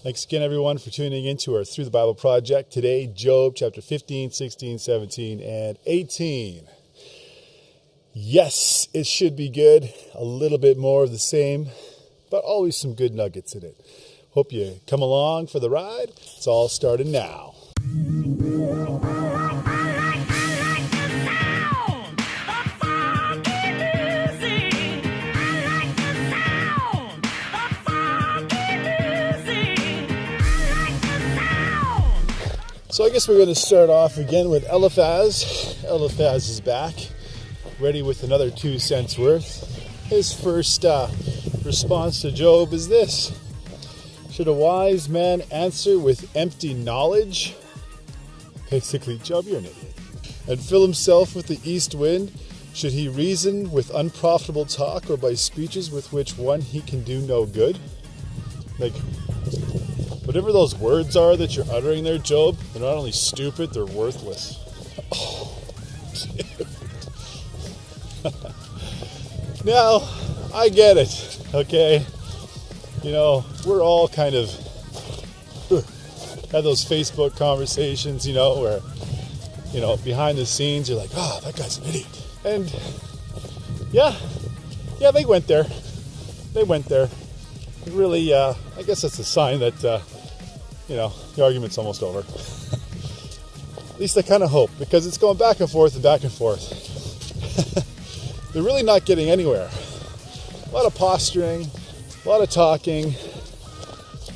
Thanks again, everyone, for tuning in to our Through the Bible project. Today, Job chapter 15, 16, 17, and 18. Yes, it should be good. A little bit more of the same, but always some good nuggets in it. Hope you come along for the ride. It's all starting now. So I guess we're going to start off again with Eliphaz. Eliphaz is back, ready with another 2 cents worth. His first response to Job is this: should a wise man answer with empty knowledge? Basically, Job, you're an idiot. And fill himself with the east wind? Should he reason with unprofitable talk, or by speeches with which one he can do no good? Like, whatever those words are that you're uttering there, Job, they're not only stupid, they're worthless. Oh, dude. Now, I get it, okay? You know, we're all kind of had those Facebook conversations, where, behind the scenes, you're like, oh, that guy's an idiot. And, yeah, they went there. Really, I guess that's a sign that, the argument's almost over. At least I kind of hope, because it's going back and forth and back and forth. They're really not getting anywhere. A lot of posturing, a lot of talking,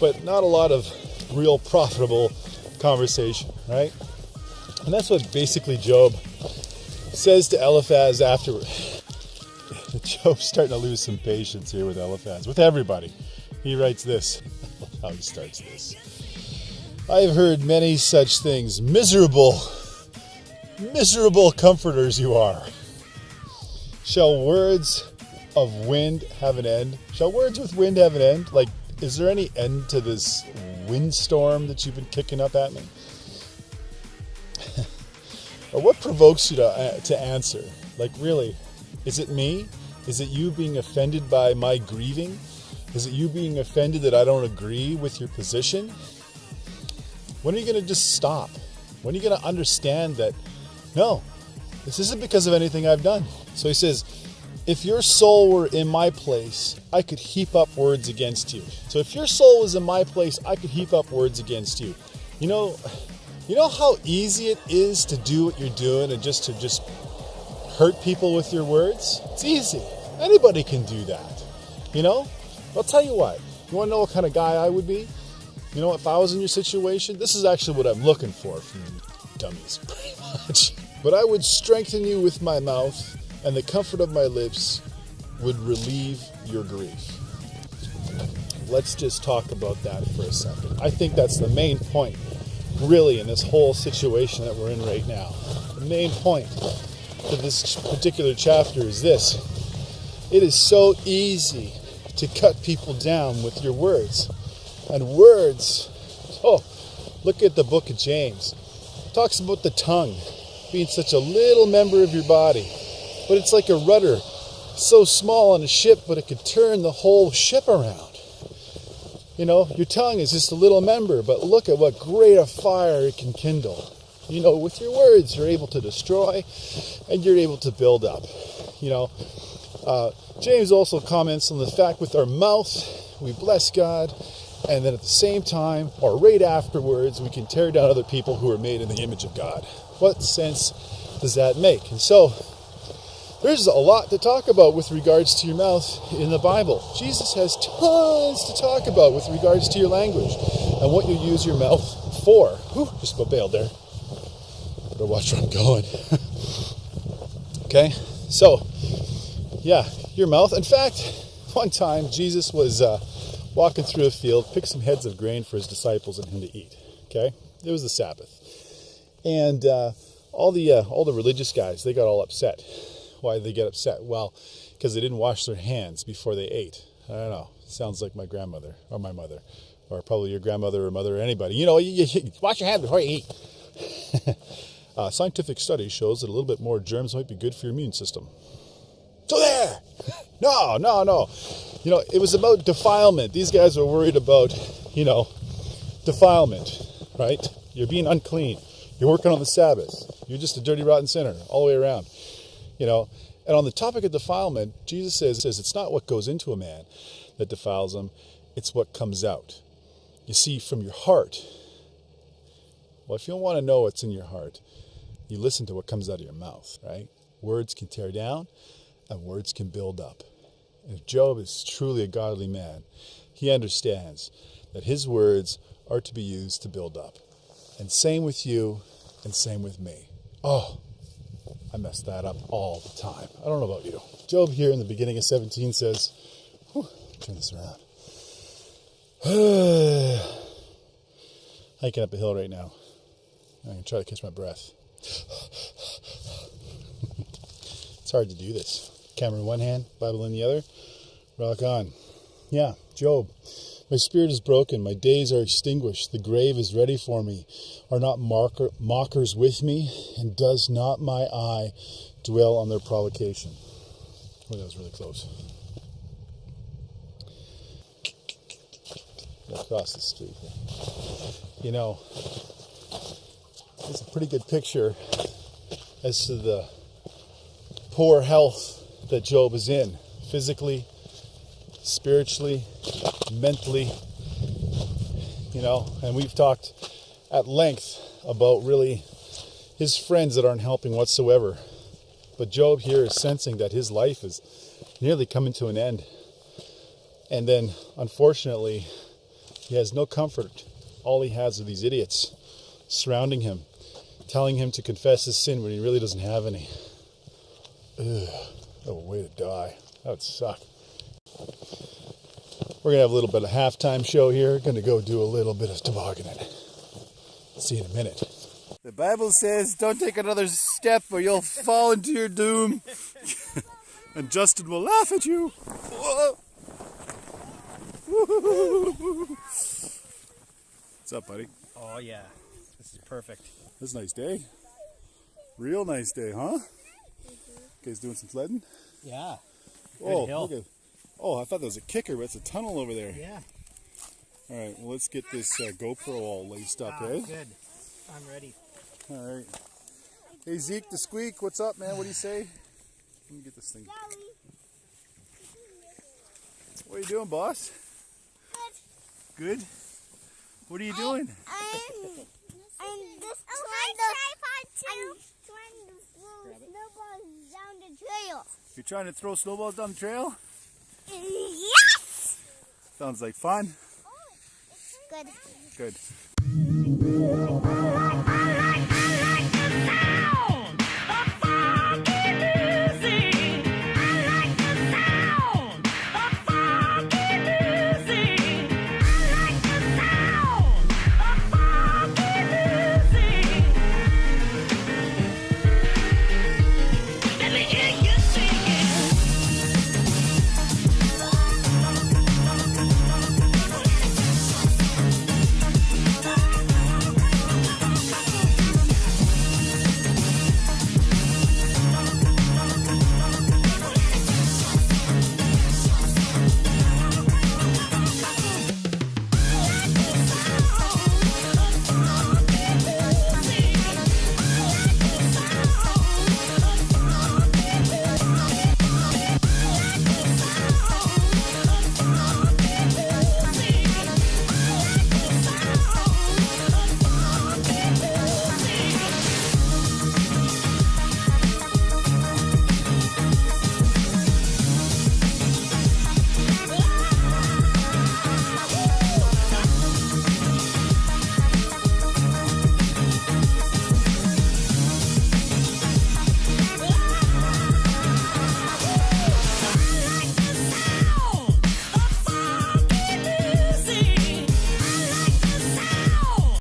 but not a lot of real profitable conversation, right? And that's what basically Job says to Eliphaz afterward. Job's starting to lose some patience here with Eliphaz, with everybody. He writes this. How he starts this. I have heard many such things. Miserable comforters you are. Shall words of wind have an end? Shall words with wind have an end? Like, is there any end to this windstorm that you've been kicking up at me? Or what provokes you to answer? Like, really, is it me? Is it you being offended by my grieving? Is it you being offended that I don't agree with your position? When are you going to just stop? When are you going to understand that, no, this isn't because of anything I've done? So he says, if your soul were in my place, I could heap up words against you. So if your soul was in my place, I could heap up words against you. You know how easy it is to do what you're doing and just hurt people with your words? It's easy. Anybody can do that. I'll tell you what. You want to know what kind of guy I would be? If I was in your situation, this is actually what I'm looking for from you dummies, pretty much. But I would strengthen you with my mouth, and the comfort of my lips would relieve your grief. Let's just talk about that for a second. I think that's the main point, really, in this whole situation that we're in right now. The main point to this particular chapter is this. It is so easy to cut people down with your words. And words, look at the book of James. It talks about the tongue being such a little member of your body. But it's like a rudder, so small on a ship, but it could turn the whole ship around. Your tongue is just a little member, but look at what great a fire it can kindle. With your words, you're able to destroy and you're able to build up. James also comments on the fact with our mouth, we bless God, and then at the same time, or right afterwards, we can tear down other people who are made in the image of God. What sense does that make? And so, there's a lot to talk about with regards to your mouth in the Bible. Jesus has tons to talk about with regards to your language and what you use your mouth for. Whew, just about bailed there. Better watch where I'm going. Okay, so, yeah, your mouth. In fact, one time Jesus was walking through a field, picked some heads of grain for his disciples and him to eat. Okay, it was the Sabbath, and all the religious guys, they got all upset. Why did they get upset? Well, because they didn't wash their hands before they ate. I don't know. Sounds like my grandmother or my mother, or probably your grandmother or mother or anybody. You wash your hands before you eat. Scientific study shows that a little bit more germs might be good for your immune system. So there. No. It was about defilement. These guys were worried about, defilement, right? You're being unclean. You're working on the Sabbath. You're just a dirty, rotten sinner all the way around, you know. And on the topic of defilement, Jesus says it's not what goes into a man that defiles him, it's what comes out. You see, from your heart, well, if you don't want to know what's in your heart, you listen to what comes out of your mouth, right? Words can tear down and words can build up. And if Job is truly a godly man, he understands that his words are to be used to build up. And same with you and same with me. Oh, I mess that up all the time. I don't know about you. Job here in the beginning of 17 says, turn this around. Hiking up a hill right now. I'm going to try to catch my breath. It's hard to do this. Camera in one hand, Bible in the other. Rock on. Yeah, Job. My spirit is broken. My days are extinguished. The grave is ready for me. Are not mockers with me? And does not my eye dwell on their provocation? Oh, that was really close. Across the street here. You know, it's a pretty good picture as to the poor health that Job is in, physically, spiritually, mentally, you know. And we've talked at length about really his friends that aren't helping whatsoever. But Job here is sensing that his life is nearly coming to an end. And then, unfortunately, he has no comfort. All he has are these idiots surrounding him, telling him to confess his sin when he really doesn't have any. Ugh, oh, way to die. That would suck. We're going to have a little bit of halftime show here. Going to go do a little bit of tobogganing. See you in a minute. The Bible says don't take another step or you'll fall into your doom. And Justin will laugh at you. Whoa. What's up, buddy? Oh yeah, this is perfect. This is a nice day. Real nice day, huh? Guys doing some sledding? Yeah. Oh, hill. look at, oh, I thought that was a kicker, but it's a tunnel over there. Yeah. All right, well, let's get this GoPro all laced up, eh? Good. I'm ready. All right. Hey, Zeke the Squeak, what's up, man? What do you say? Let me get this thing. What are you doing, boss? Good. What are you doing? I'm just trying to throw snowballs down the trail. You're trying to throw snowballs down the trail? Yes! Sounds like fun. Good. Good.